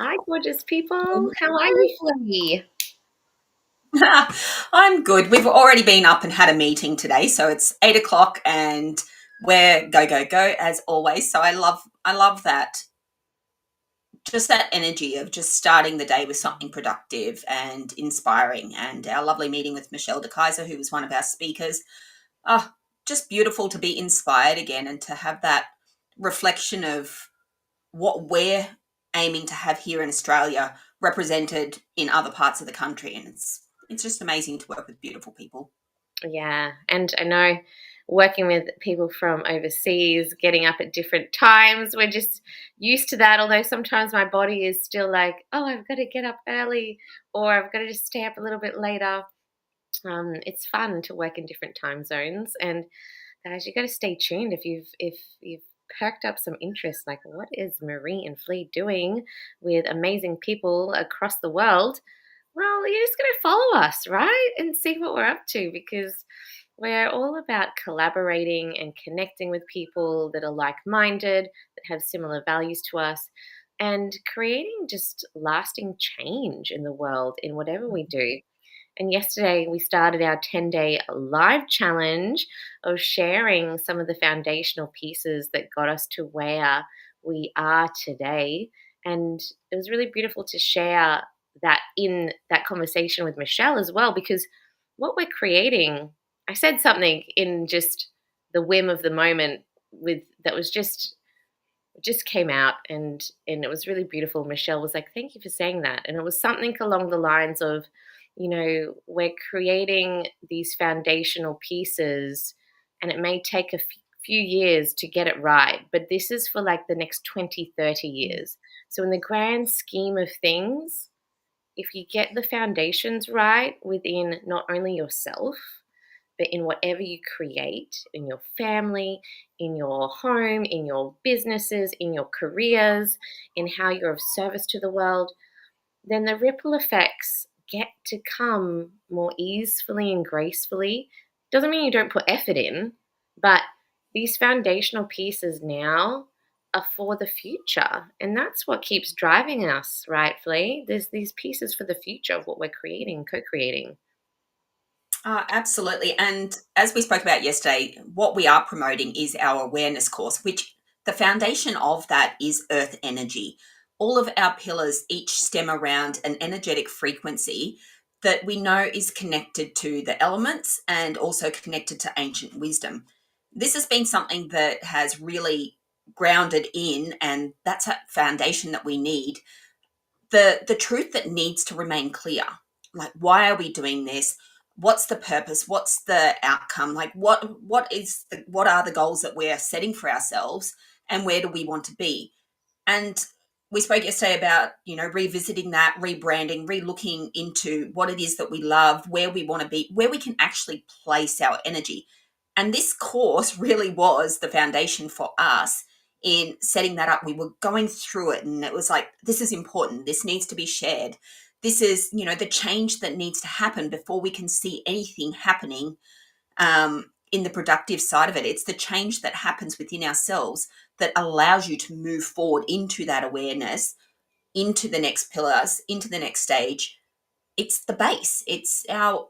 Hi, gorgeous people. How are you, Florrie? I'm good. We've already been up and had a meeting today, so it's 8 o'clock, and we're go go go as always. So I love that, just that energy of just starting the day with something productive and inspiring. And our lovely meeting with Michelle de Kaiser, who was one of our speakers. Oh, just beautiful to be inspired again and to have that reflection of what we're aiming to have here in Australia represented in other parts of the country. And it's just amazing to work with beautiful people. Yeah, and I know working with people from overseas, getting up at different times, we're just used to that. Although sometimes my body is still like, oh, I've got to get up early or I've got to just stay up a little bit later. It's fun to work in different time zones, and guys, you got to stay tuned if you've perked up some interest. Like, what is Marie and Flea doing with amazing people across the world? Well, you're just going to follow us, right? And see what we're up to because we're all about collaborating and connecting with people that are like minded, that have similar values to us, and creating just lasting change in the world in whatever we do. And yesterday we started our 10-day live challenge of sharing some of the foundational pieces that got us to where we are today. And it was really beautiful to share that in that conversation with Michelle as well, because what we're creating, I said something in just the whim of the moment with that was just came out, and it was really beautiful. Michelle was like, "Thank you for saying that." And it was something along the lines of, we're creating these foundational pieces and it may take a few years to get it right, but this is for like the next 20, 30 years. So in the grand scheme of things, if you get the foundations right within not only yourself, but in whatever you create in your family, in your home, in your businesses, in your careers, in how you're of service to the world, then the ripple effects get to come more easily and gracefully. Doesn't mean you don't put effort in, but these foundational pieces now are for the future. And that's what keeps driving us, rightfully. There's these pieces for the future of what we're creating, co creating. Absolutely. And as we spoke about yesterday, what we are promoting is our awareness course, which the foundation of that is earth energy. All of our pillars each stem around an energetic frequency that we know is connected to the elements and also connected to ancient wisdom. This has been something that has really grounded in, and that's a foundation that we need. The truth that needs to remain clear, like, why are we doing this? What's the purpose? What's the outcome? Like, what are the goals that we're setting for ourselves, and where do we want to be? And we spoke yesterday about, revisiting that, rebranding, re-looking into what it is that we love, where we want to be, where we can actually place our energy. And this course really was the foundation for us in setting that up. We were going through it, and it was like, this is important. This needs to be shared. This is, the change that needs to happen before we can see anything happening in the productive side of it. It's the change that happens within ourselves that allows you to move forward into that awareness, into the next pillars, into the next stage. It's the base. It's our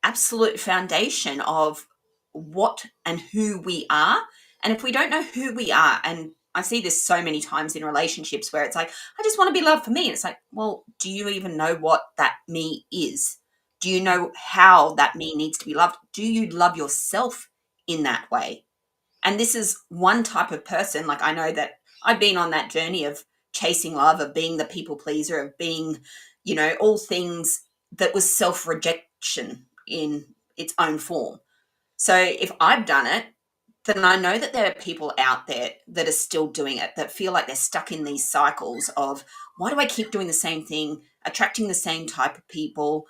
absolute foundation of what and who we are. And if we don't know who we are, and I see this so many times in relationships where it's like, I just want to be loved for me. And it's like, well, do you even know what that me is? Do you know how that me needs to be loved? Do you love yourself in that way? And this is one type of person. Like, I know that I've been on that journey of chasing love, of being the people pleaser, of being, all things that was self rejection in its own form. So if I've done it, then I know that there are people out there that are still doing it, that feel like they're stuck in these cycles of, why do I keep doing the same thing, attracting the same type of people?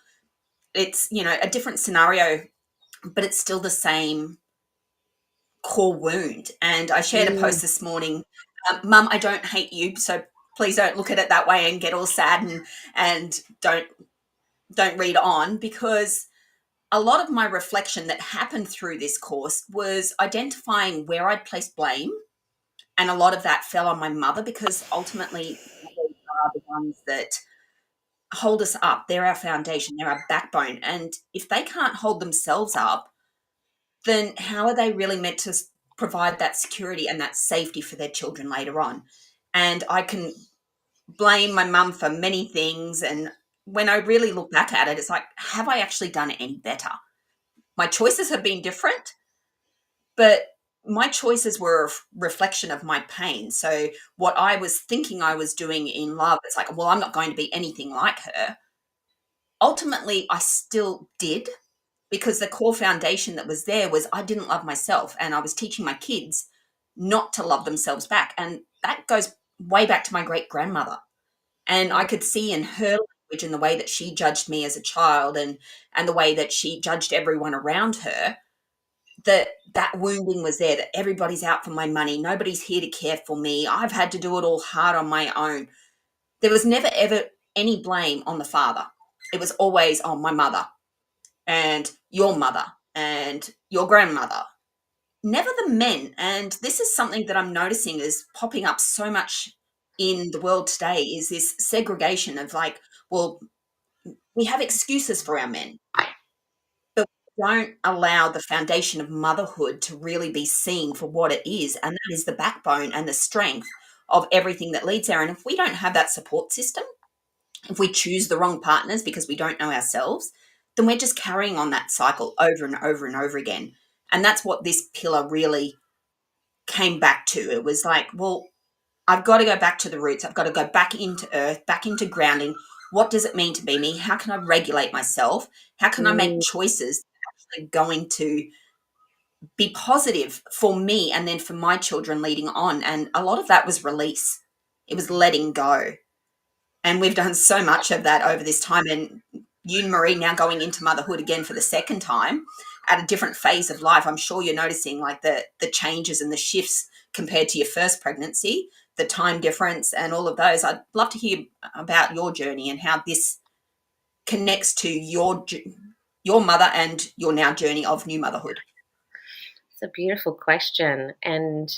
It's, a different scenario, but it's still the same core wound. And I shared a post Mm. this morning, Mum, I don't hate you, so please don't look at it that way and get all sad, and don't read on, because a lot of my reflection that happened through this course was identifying where I'd placed blame. And a lot of that fell on my mother, because ultimately mothers are the ones that hold us up. They're our foundation, they're our backbone. And if they can't hold themselves up, then how are they really meant to provide that security and that safety for their children later on? And I can blame my mum for many things. And when I really look back at it, it's like, have I actually done it any better? My choices have been different, but my choices were a reflection of my pain. So what I was thinking I was doing in love, it's like, well, I'm not going to be anything like her. Ultimately, I still did, because the core foundation that was there was I didn't love myself, and I was teaching my kids not to love themselves back. And that goes way back to my great grandmother. And I could see in her language and the way that she judged me as a child, and the way that she judged everyone around her, that that wounding was there, that everybody's out for my money, nobody's here to care for me, I've had to do it all hard on my own. There was never ever any blame on the father. It was always on my mother and your mother and your grandmother, never the men. And this is something that I'm noticing is popping up so much in the world today, is this segregation of like, well, we have excuses for our men, but we don't allow the foundation of motherhood to really be seen for what it is, and that is the backbone and the strength of everything that leads there. And if we don't have that support system, if we choose the wrong partners because we don't know ourselves, then we're just carrying on that cycle over and over and over again. And that's what this pillar really came back to. It was like, well, I've got to go back to the roots. I've got to go back into earth, back into grounding. What does it mean to be me? How can I regulate myself? How can I make Mm. choices that are actually going to be positive for me and then for my children leading on? And a lot of that was release. It was letting go. And we've done so much of that over this time. And you and Marie now going into motherhood again for the second time at a different phase of life. I'm sure you're noticing like the changes and the shifts compared to your first pregnancy, the time difference and all of those. I'd love to hear about your journey and how this connects to your mother and your now journey of new motherhood. It's a beautiful question. And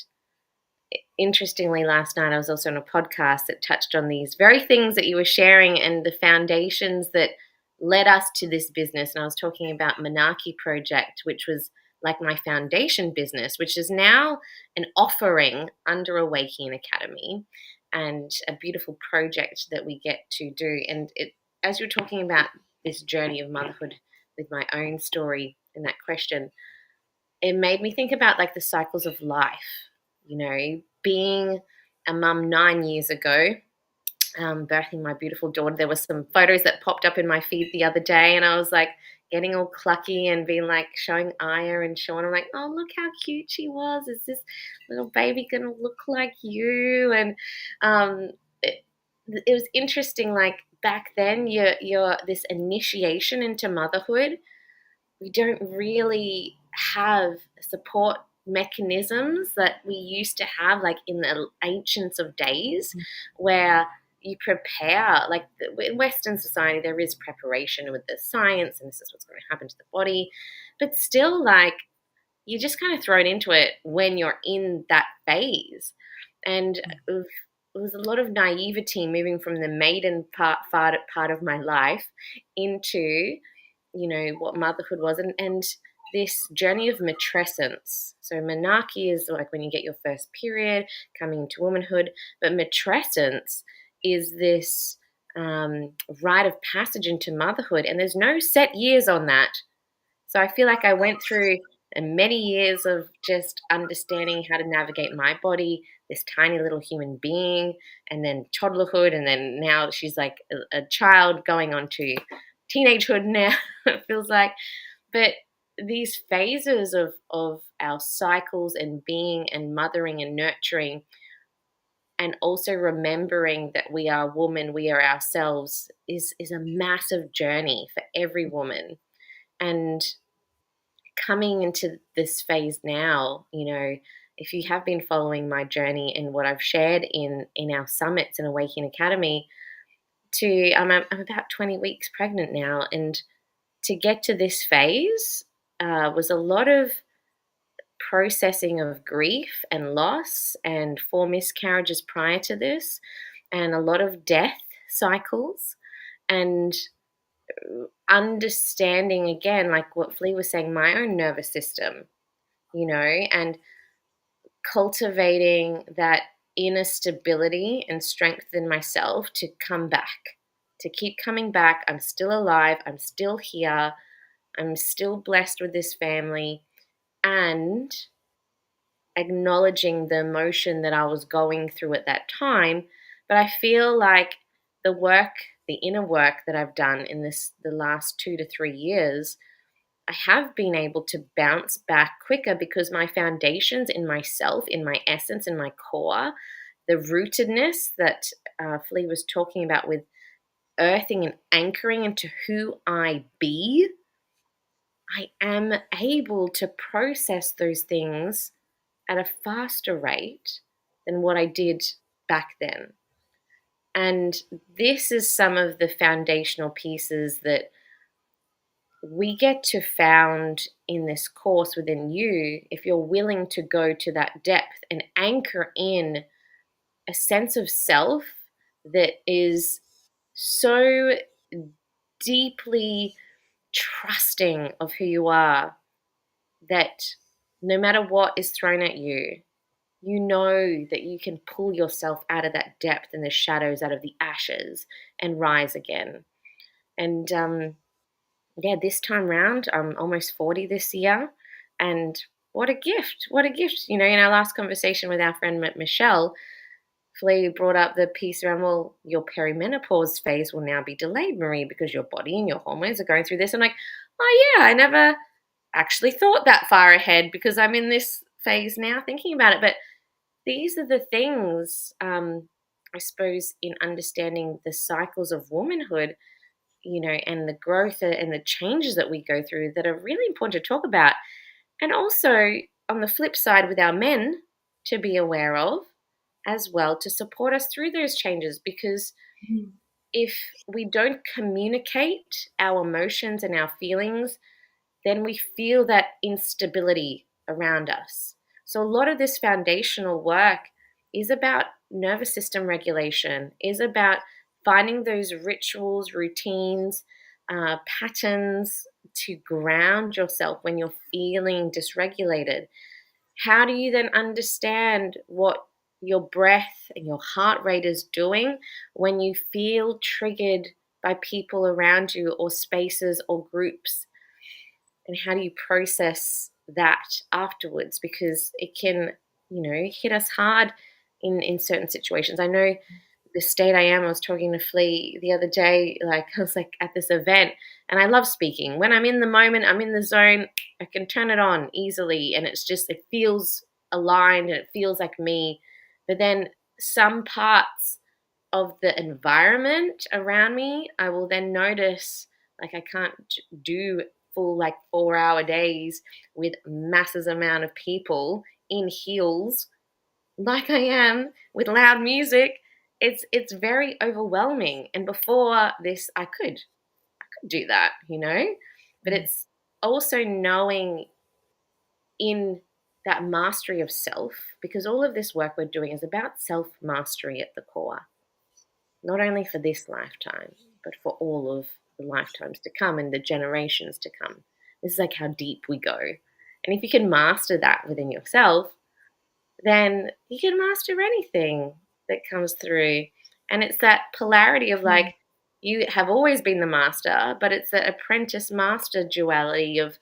interestingly, last night I was also on a podcast that touched on these very things that you were sharing and the foundations that led us to this business. And I was talking about Monarchy Project, which was like my foundation business, which is now an offering under Awæcnian Academy, and a beautiful project that we get to do. And as you're talking about this journey of motherhood with my own story and that question, it made me think about like the cycles of life, being a mum 9 years ago, birthing my beautiful daughter. There were some photos that popped up in my feed the other day, and I was like getting all clucky and being like showing Aya and Sean. I'm like, oh, look how cute she was. Is this little baby gonna look like you? And it, it was interesting. Like back then, your this initiation into motherhood, we don't really have support mechanisms that we used to have like in the ancients of days, where you prepare, like in Western society there is preparation with the science and this is what's going to happen to the body, but still like you're just kind of thrown into it when you're in that phase. And it was a lot of naivety moving from the maiden part of my life into what motherhood was, and this journey of matrescence. So menarche is like when you get your first period, coming into womanhood, but matrescence is this rite of passage into motherhood, and there's no set years on that. So I feel like I went through many years of just understanding how to navigate my body, this tiny little human being, and then toddlerhood, and then now she's like a child going on to teenagehood now, it feels like. But these phases of our cycles and being and mothering and nurturing, and also remembering that we are woman, we are ourselves, is a massive journey for every woman. And coming into this phase now, if you have been following my journey and what I've shared in our summits in Awæcnian Academy, I'm about 20 weeks pregnant now, and to get to this phase was a lot of processing of grief and loss and 4 miscarriages prior to this. and a lot of death cycles, and understanding again, like what Flea was saying, my own nervous system, and cultivating that inner stability and strength in myself to come back, to keep coming back. I'm still alive. I'm still here. I'm still blessed with this family, and acknowledging the emotion that I was going through at that time. But I feel like the work, the inner work that I've done in the last 2 to 3 years, I have been able to bounce back quicker because my foundations in myself, in my essence, in my core, the rootedness that Flea was talking about with earthing and anchoring into who I be, I am able to process those things at a faster rate than what I did back then. And this is some of the foundational pieces that we get to found in this course within you if you're willing to go to that depth and anchor in a sense of self that is so deeply trusting of who you are that no matter what is thrown at you, you know that you can pull yourself out of that depth and the shadows, out of the ashes, and rise again. And yeah, this time round, I'm almost 40 this year. And what a gift! What a gift. In our last conversation with our friend Michelle, Flea brought up the piece around, well, your perimenopause phase will now be delayed, Marie, because your body and your hormones are going through this. I'm like, oh, yeah, I never actually thought that far ahead because I'm in this phase now thinking about it. But these are the things, I suppose, in understanding the cycles of womanhood, and the growth and the changes that we go through that are really important to talk about. And also, on the flip side, with our men to be aware of as well to support us through those changes. Because if we don't communicate our emotions and our feelings, then we feel that instability around us. So, a lot of this foundational work is about nervous system regulation, is about finding those rituals, routines, patterns to ground yourself when you're feeling dysregulated. How do you then understand what your breath and your heart rate is doing when you feel triggered by people around you or spaces or groups? And how do you process that afterwards? Because it can, hit us hard in certain situations. I know the state I am. I was talking to Flea the other day, like I was like at this event, and I love speaking. When I'm in the moment, I'm in the zone, I can turn it on easily, and it feels aligned and it feels like me. But then some parts of the environment around me, I will then notice like I can't do full like 4 hour days with masses amount of people in heels like I am with loud music. It's very overwhelming. And before this I could do that, But it's also knowing in that mastery of self, because all of this work we're doing is about self mastery at the core, not only for this lifetime, but for all of the lifetimes to come and the generations to come. This is like how deep we go. And if you can master that within yourself, then you can master anything that comes through. And it's that polarity of like, you have always been the master, but it's that apprentice master duality of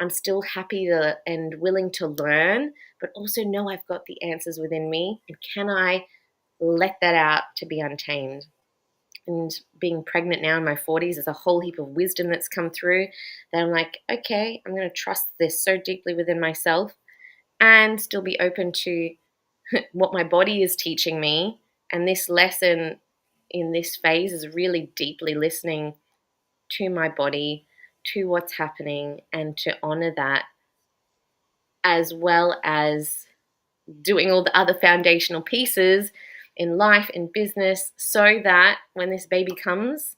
I'm still happy to and willing to learn, but also know I've got the answers within me. And can I let that out to be untamed? And being pregnant now in my 40s, there's a whole heap of wisdom that's come through that I'm like, okay, I'm going to trust this so deeply within myself and still be open to what my body is teaching me. And this lesson in this phase is really deeply listening to my body, to what's happening, and to honor that, as well as doing all the other foundational pieces in life, in business, so that when this baby comes,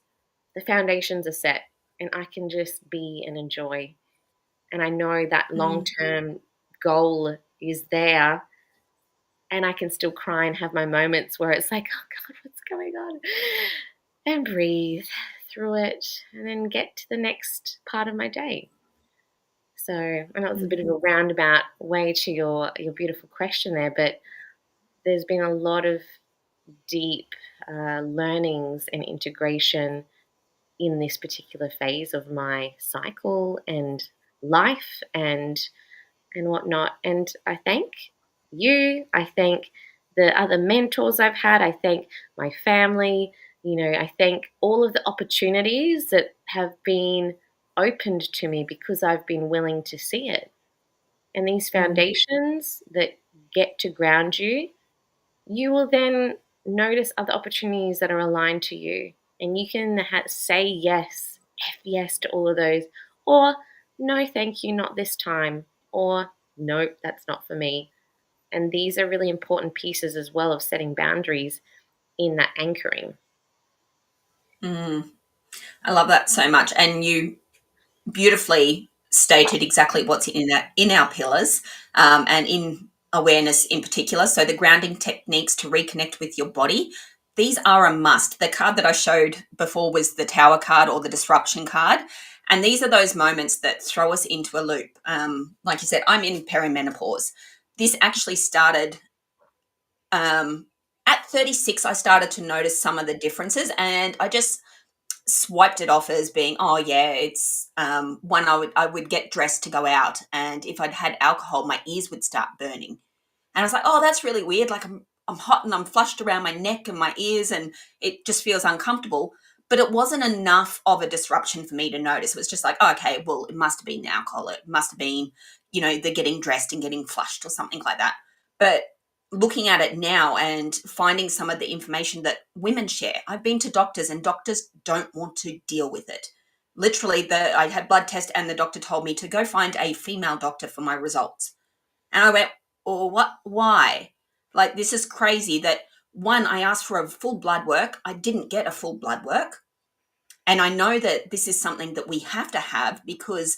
the foundations are set and I can just be and enjoy. And I know that long term goal is there, And I can still cry and have my moments where it's like, oh God, what's going on? And breathe through it and then get to the next part of my day. So I know it's a bit of a roundabout way to your beautiful question there, but there's been a lot of deep learnings and integration in this particular phase of my cycle and life and whatnot. And I thank you. I thank the other mentors I've had. I thank my family. I thank all of the opportunities that have been opened to me because I've been willing to see it. And these Mm. foundations that get to ground you, you will then notice other opportunities that are aligned to you. And you can say yes, F yes to all of those, or no, thank you, not this time, or nope, that's not for me. And these are really important pieces as well of setting boundaries in that anchoring. Mm. I love that so much. And you beautifully stated exactly what's in our pillars, and in awareness in particular. So the grounding techniques to reconnect with your body, these are a must. The card that I showed before was the Tower card or the Disruption card. And these are those moments that throw us into a loop. Like you said, I'm in perimenopause. This actually started at 36. I started to notice some of the differences, and I just swiped it off as being, oh yeah, it's when I would get dressed to go out, and if I'd had alcohol, my ears would start burning, and I was like, oh, that's really weird. Like I'm hot and I'm flushed around my neck and my ears, and it just feels uncomfortable. But it wasn't enough of a disruption for me to notice. It was just like, oh, okay, well, it must have been the alcohol. It must have been, the getting dressed and getting flushed or something like that. But looking at it now and finding some of the information that women share, I've been to doctors and doctors don't want to deal with it. Literally, I had blood test and the doctor told me to go find a female doctor for my results. And I went, oh, what? Why? Like, this is crazy that one, I asked for a full blood work. I didn't get a full blood work. And I know that this is something that we have to have because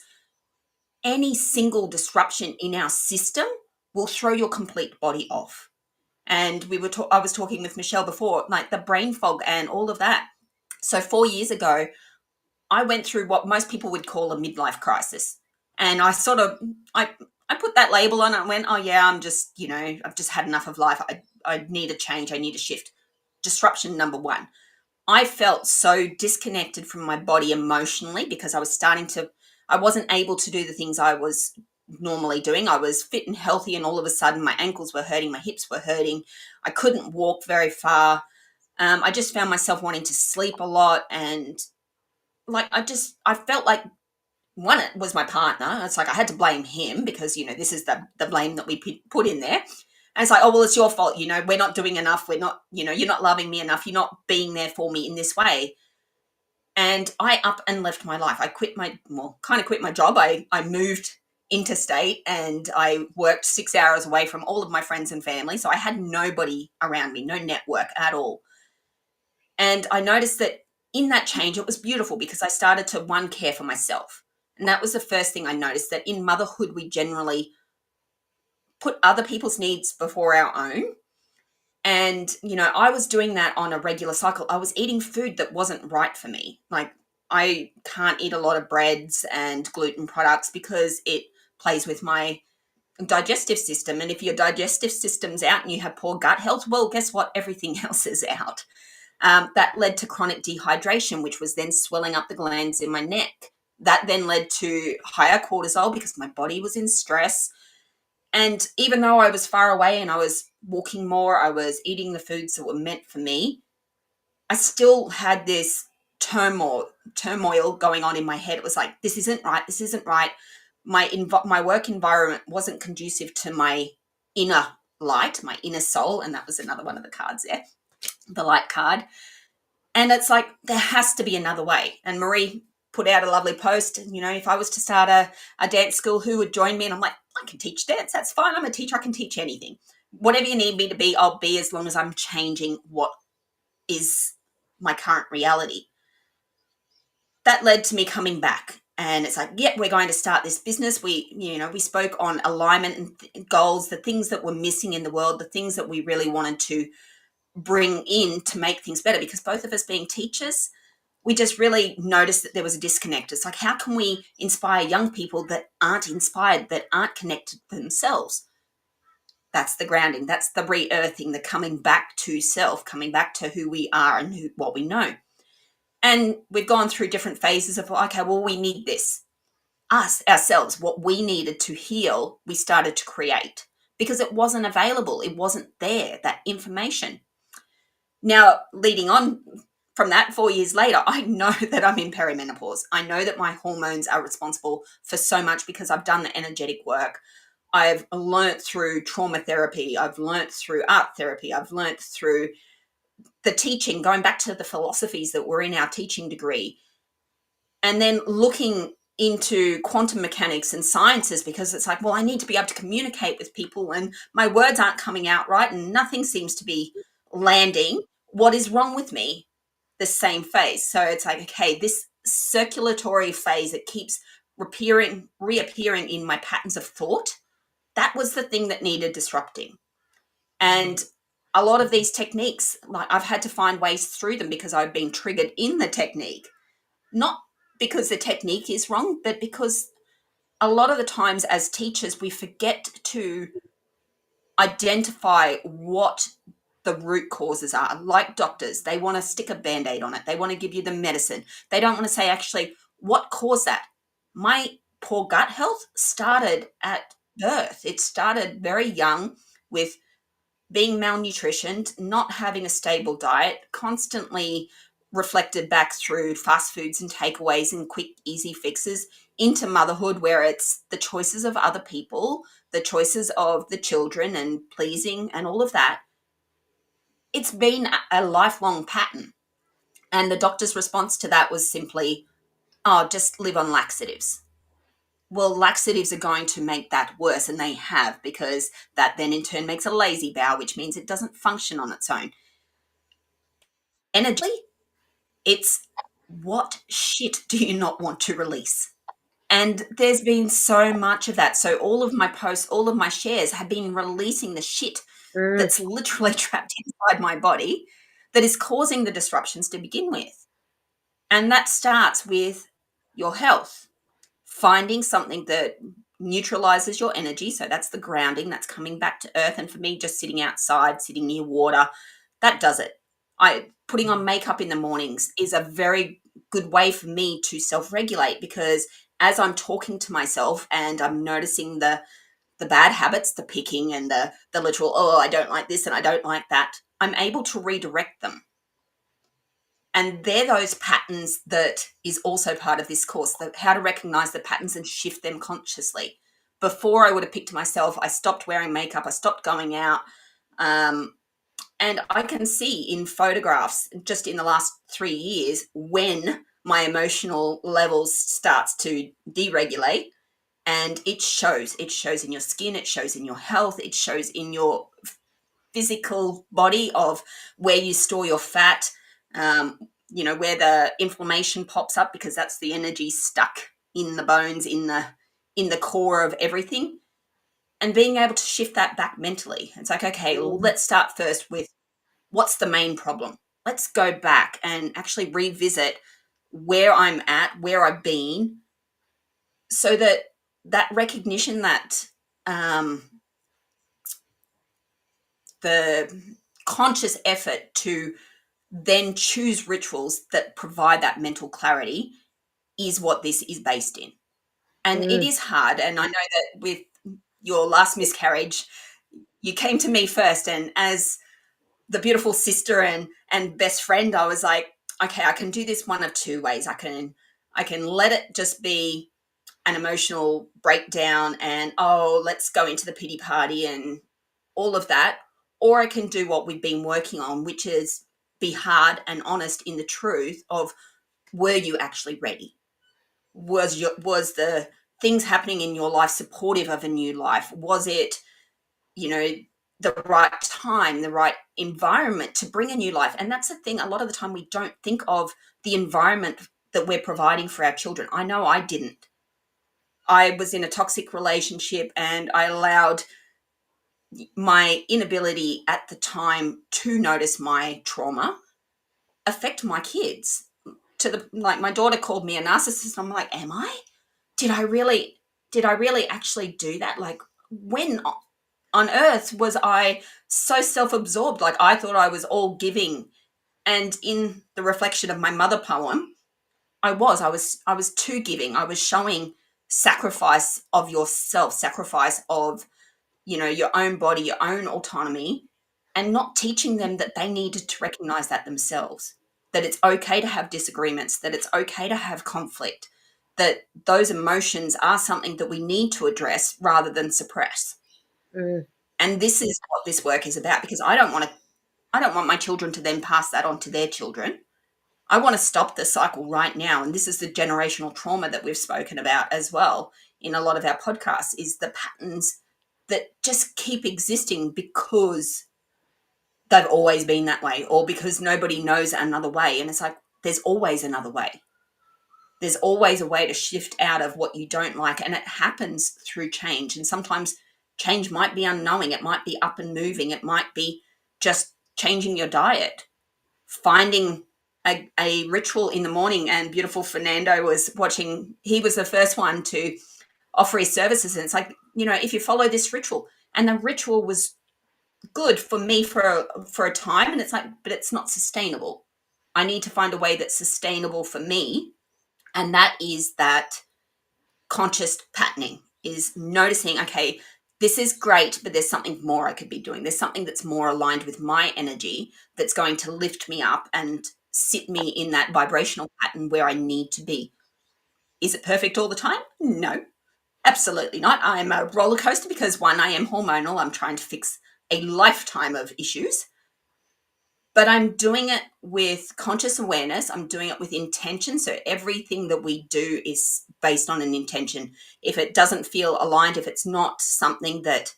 any single disruption in our system will throw your complete body off. And I was talking with Michelle before, like the brain fog and all of that. So 4 years ago, I went through what most people would call a midlife crisis. And I put that label on it and went, oh yeah, I'm just, I've just had enough of life. I need a change. I need a shift. Disruption number one. I felt so disconnected from my body emotionally because I wasn't able to do the things I was normally doing. I was fit and healthy, and all of a sudden my ankles were hurting, my hips were hurting. I couldn't walk very far. I just found myself wanting to sleep a lot, and like I felt like one, it was my partner. It's like I had to blame him because this is the blame that we put in there. And it's like, oh well, it's your fault. We're not doing enough. We're not. You're not loving me enough. You're not being there for me in this way. And I up and left my life. I kind of quit my job. I moved interstate and I worked 6 hours away from all of my friends and family. So I had nobody around me, no network at all. And I noticed that in that change, it was beautiful because I started to, one, care for myself. And that was the first thing I noticed, that in motherhood, we generally put other people's needs before our own. And, I was doing that on a regular cycle. I was eating food that wasn't right for me. Like, I can't eat a lot of breads and gluten products because it plays with my digestive system. And if your digestive system's out and you have poor gut health, well, guess what? Everything else is out. That led to chronic dehydration, which was then swelling up the glands in my neck. That then led to higher cortisol because my body was in stress. And even though I was far away and I was walking more, I was eating the foods that were meant for me, I still had this turmoil going on in my head. It was like, this isn't right. This isn't right. My work environment wasn't conducive to my inner light, my inner soul. And that was another one of the cards there, the light card. And it's like, there has to be another way. And Marie put out a lovely post, if I was to start a dance school, who would join me? And I'm like, I can teach dance. That's fine. I'm a teacher. I can teach anything. Whatever you need me to be, I'll be, as long as I'm changing what is my current reality. That led to me coming back. and it's like, yep, we're going to start this business. We spoke on alignment and goals, the things that were missing in the world, the things that we really wanted to bring in to make things better, because both of us being teachers, we just really noticed that there was a disconnect. It's like, how can we inspire young people that aren't inspired, that aren't connected themselves? That's the grounding. That's the re-earthing, the coming back to self, coming back to who we are and what we know. And we've gone through different phases of, okay, well, we need this. Us, ourselves, what we needed to heal, we started to create because it wasn't available. It wasn't there, that information. Now, leading on from that, 4 years later, I know that I'm in perimenopause. I know that my hormones are responsible for so much because I've done the energetic work. I've learnt through trauma therapy. I've learnt through art therapy. I've learnt through the teaching, going back to the philosophies that were in our teaching degree, and then looking into quantum mechanics and sciences, because it's like, well, I need to be able to communicate with people and my words aren't coming out right and nothing seems to be landing. What is wrong with me? The same phase. So it's like, okay, this circulatory phase that keeps reappearing in my patterns of thought, that was the thing that needed disrupting. And a lot of these techniques, like, I've had to find ways through them because I've been triggered in the technique, not because the technique is wrong, but because a lot of the times as teachers, we forget to identify what the root causes are. Like doctors, they want to stick a band-aid on it. They want to give you the medicine. They don't want to say, actually, what caused that? My poor gut health started at birth. It started very young with being malnutritioned, not having a stable diet, constantly reflected back through fast foods and takeaways and quick, easy fixes into motherhood, where it's the choices of other people, the choices of the children and pleasing and all of that. It's been a lifelong pattern. And the doctor's response to that was simply, oh, just live on laxatives. Well, laxatives are going to make that worse, and they have, because that then in turn makes a lazy bowel, which means it doesn't function on its own. Energy, it's what shit do you not want to release? And there's been so much of that. So all of my posts, all of my shares have been releasing the shit Mm. that's literally trapped inside my body that is causing the disruptions to begin with. And that starts with your health, finding something that neutralizes your energy. So that's the grounding, that's coming back to earth. And for me, just sitting outside, sitting near water, that does it. I putting on makeup in the mornings is a very good way for me to self-regulate, because as I'm talking to myself and I'm noticing the bad habits, the picking and the literal, oh, I don't like this and I don't like that, I'm able to redirect them. And they're those patterns that is also part of this course, how to recognize the patterns and shift them consciously. Before, I would have picked myself, I stopped wearing makeup, I stopped going out. And I can see in photographs just in the last 3 years when my emotional levels starts to deregulate, and it shows. It shows in your skin, it shows in your health, it shows in your physical body of where you store your fat, where the inflammation pops up, because that's the energy stuck in the bones, in the core of everything. And being able to shift that back mentally. It's like, okay, well, let's start first with what's the main problem. Let's go back and actually revisit where I'm at, where I've been, so that that recognition, that the conscious effort to then choose rituals that provide that mental clarity is what this is based in. And it Mm. is hard. And I know that with your last miscarriage, you came to me first. And as the beautiful sister and best friend, I was like, okay, I can do this one of two ways. I can let it just be an emotional breakdown and, oh, let's go into the pity party and all of that. Or I can do what we've been working on, which is be hard and honest in the truth of, were you actually ready? Was the things happening in your life supportive of a new life? Was it, you know, the right time, the right environment to bring a new life? And that's the thing. A lot of the time we don't think of the environment that we're providing for our children. I know I didn't. I was in a toxic relationship and I allowed my inability at the time to notice my trauma affect my kids. To the like my daughter called me a narcissist. I'm like, am I? Did I really actually do that? Like, when on earth was I so self-absorbed? Like, I thought I was all giving. And in the reflection of my mother poem, I was too giving. I was showing sacrifice of yourself, sacrifice of, your own body, your own autonomy, and not teaching them that they needed to recognize that themselves, that it's okay to have disagreements, that it's okay to have conflict, that those emotions are something that we need to address rather than suppress. Mm. And this is what this work is about, because I don't want my children to then pass that on to their children. I want to stop the cycle right now. And this is the generational trauma that we've spoken about as well in a lot of our podcasts, is the patterns that just keep existing because they've always been that way, or because nobody knows another way. And it's like, there's always another way. There's always a way to shift out of what you don't like. And it happens through change. And sometimes change might be unknowing. It might be up and moving. It might be just changing your diet, finding a ritual in the morning. And beautiful Fernando was watching, he was the first one to offer his services. And it's like, if you follow this ritual, and the ritual was good for me for a time, and it's like, but it's not sustainable. I need to find a way that's sustainable for me. And that is that conscious patterning, is noticing, okay, this is great, but there's something more I could be doing. There's something that's more aligned with my energy, that's going to lift me up and sit me in that vibrational pattern where I need to be. Is it perfect all the time? No, absolutely not. I'm a roller coaster because, one, I am hormonal. I'm trying to fix a lifetime of issues. But I'm doing it with conscious awareness. I'm doing it with intention. So everything that we do is based on an intention. If it doesn't feel aligned, if it's not something that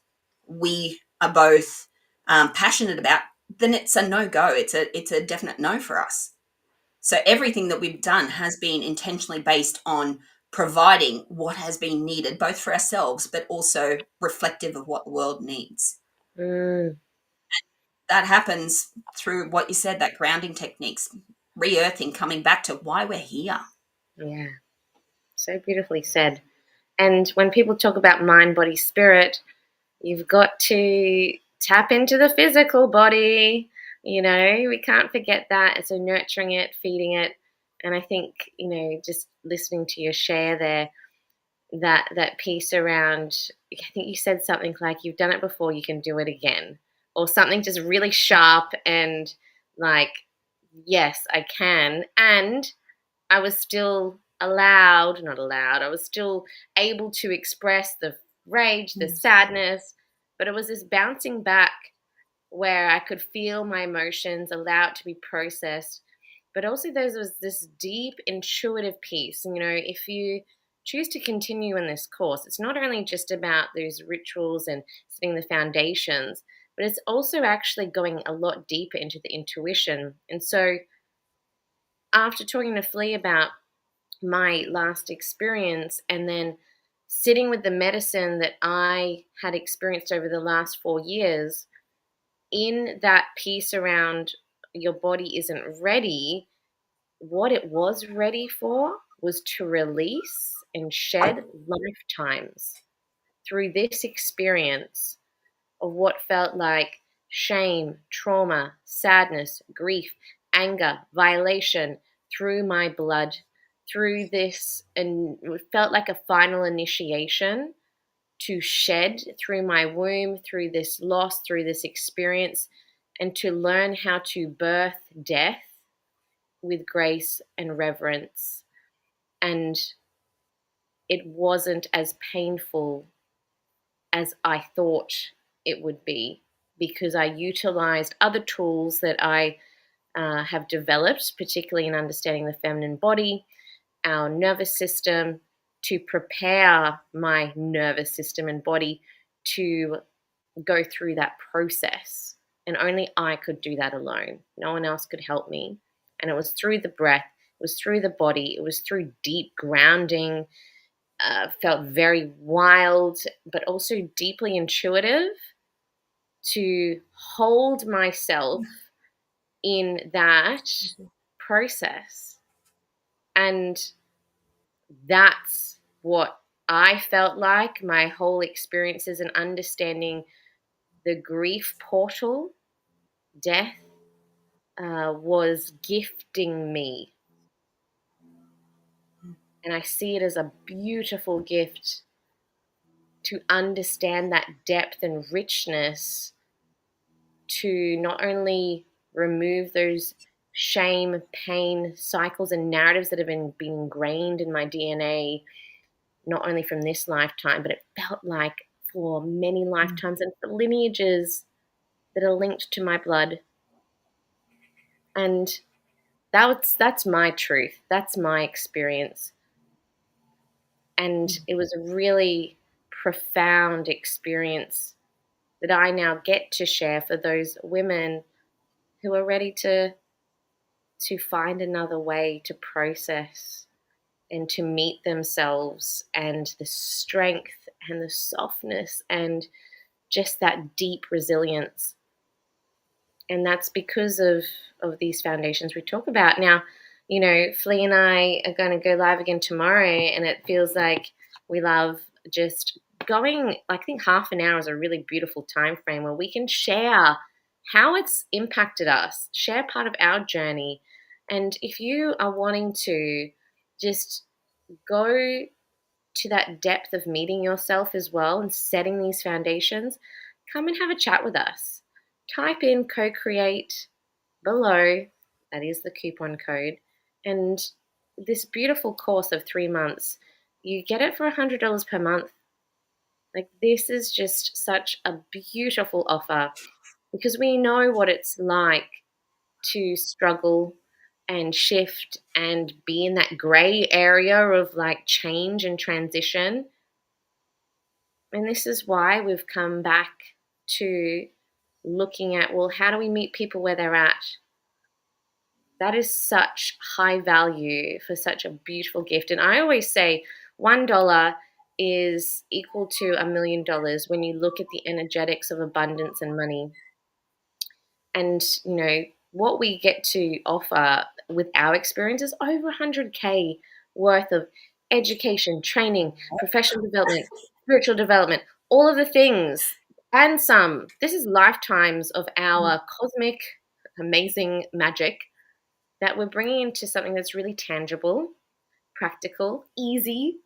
we are both passionate about, then it's a no-go. It's a definite no for us. So everything that we've done has been intentionally based on providing what has been needed, both for ourselves, but also reflective of what the world needs. Mm. That happens through what you said, that grounding techniques, re-earthing, coming back to why we're here. Yeah, so beautifully said. And when people talk about mind, body, spirit, you've got to tap into the physical body. We can't forget that. So nurturing it, feeding it. And I think, just listening to your share there, that piece around, I think you said something like, you've done it before, you can do it again. Or something just really sharp and like, yes, I can. And I was still not allowed, I was still able to express the rage, the sadness, but it was this bouncing back where I could feel my emotions, allow it to be processed. But also there was this deep intuitive piece. If you choose to continue in this course, it's not only just about those rituals and setting the foundations, but it's also actually going a lot deeper into the intuition. And so after talking to Flea about my last experience and then sitting with the medicine that I had experienced over the last 4 years, in that piece around your body isn't ready, what it was ready for was to release and shed lifetimes through this experience of what felt like shame, trauma, sadness, grief, anger, violation through my blood, through this, and it felt like a final initiation to shed through my womb, through this loss, through this experience, and to learn how to birth death with grace and reverence. And it wasn't as painful as I thought it would be, because I utilized other tools that I have developed, particularly in understanding the feminine body, our nervous system, to prepare my nervous system and body to go through that process. And only I could do that alone. No one else could help me. And it was through the breath, was through the body, it was through deep grounding, felt very wild, but also deeply intuitive to hold myself in that process. And that's what I felt like my whole experiences and understanding the grief portal, death, was gifting me. And I see it as a beautiful gift to understand that depth and richness, to not only remove those shame, pain cycles and narratives that have been ingrained in my DNA, not only from this lifetime, but it felt like for many lifetimes and for lineages that are linked to my blood. And that's my truth. That's my experience. And it was a really profound experience that I now get to share for those women who are ready to find another way to process and to meet themselves, and the strength and the softness and just that deep resilience. And that's because of these foundations we talk about. Now, Flea and I are going to go live again tomorrow, and it feels like we love just going. I think half an hour is a really beautiful time frame where we can share how it's impacted us, share part of our journey. And if you are wanting to just go to that depth of meeting yourself as well and setting these foundations, come and have a chat with us. Type in co-create below. That is the coupon code. And this beautiful course of 3 months, you get it for $100 per month. Like, this is just such a beautiful offer because we know what it's like to struggle and shift and be in that gray area of like change and transition. And this is why we've come back to looking at, well, how do we meet people where they're at? That is such high value for such a beautiful gift. And I always say $1 is equal to $1,000,000 when you look at the energetics of abundance and money. And, what we get to offer with our experience is over 100K worth of education, training, professional development, spiritual development, all of the things and some. This is lifetimes of our cosmic, amazing magic that we're bringing into something that's really tangible, practical, easy,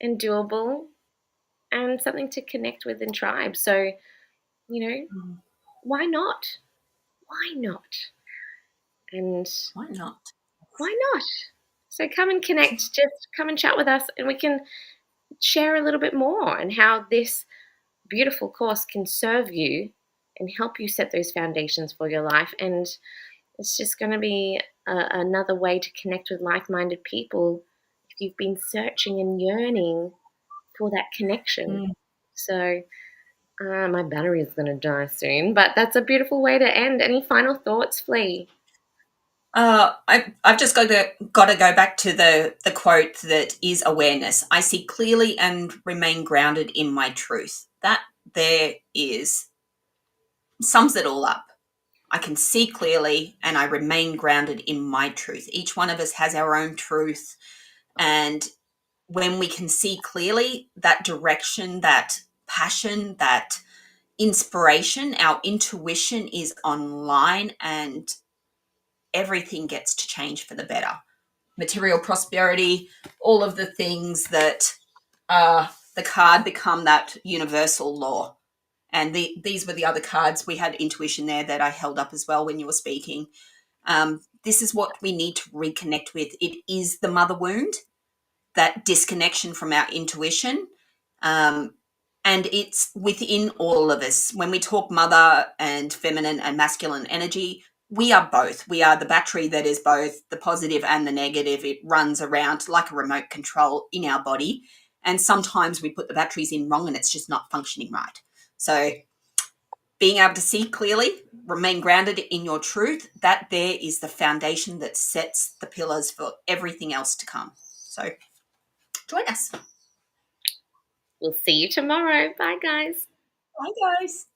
and doable, and something to connect with in tribes. So, you know, why not? Why not? And Why not? why not? So come and connect, just come and chat with us, and we can share a little bit more and how this beautiful course can serve you and help you set those foundations for your life. And it's just going to be another way to connect with like-minded people if you've been searching and yearning for that connection. So my battery is going to die soon, but that's a beautiful way to end. Any final thoughts, Flea? I've just got to go back to the quote that is awareness. I see clearly and remain grounded in my truth. That there is sums it all up. I can see clearly and I remain grounded in my truth. Each one of us has our own truth. And when we can see clearly that direction, that passion, that inspiration, our intuition is online and everything gets to change for the better. Material prosperity, all of the things that the card become that universal law. And these were the other cards. We had intuition there that I held up as well when you were speaking. This is what we need to reconnect with. It is the mother wound, that disconnection from our intuition. And it's within all of us. When we talk mother and feminine and masculine energy, we are both. We are the battery that is both the positive and the negative. It runs around like a remote control in our body. And sometimes we put the batteries in wrong and it's just not functioning right. So being able to see clearly, remain grounded in your truth, that there is the foundation that sets the pillars for everything else to come. So join us. We'll see you tomorrow. Bye, guys. Bye, guys.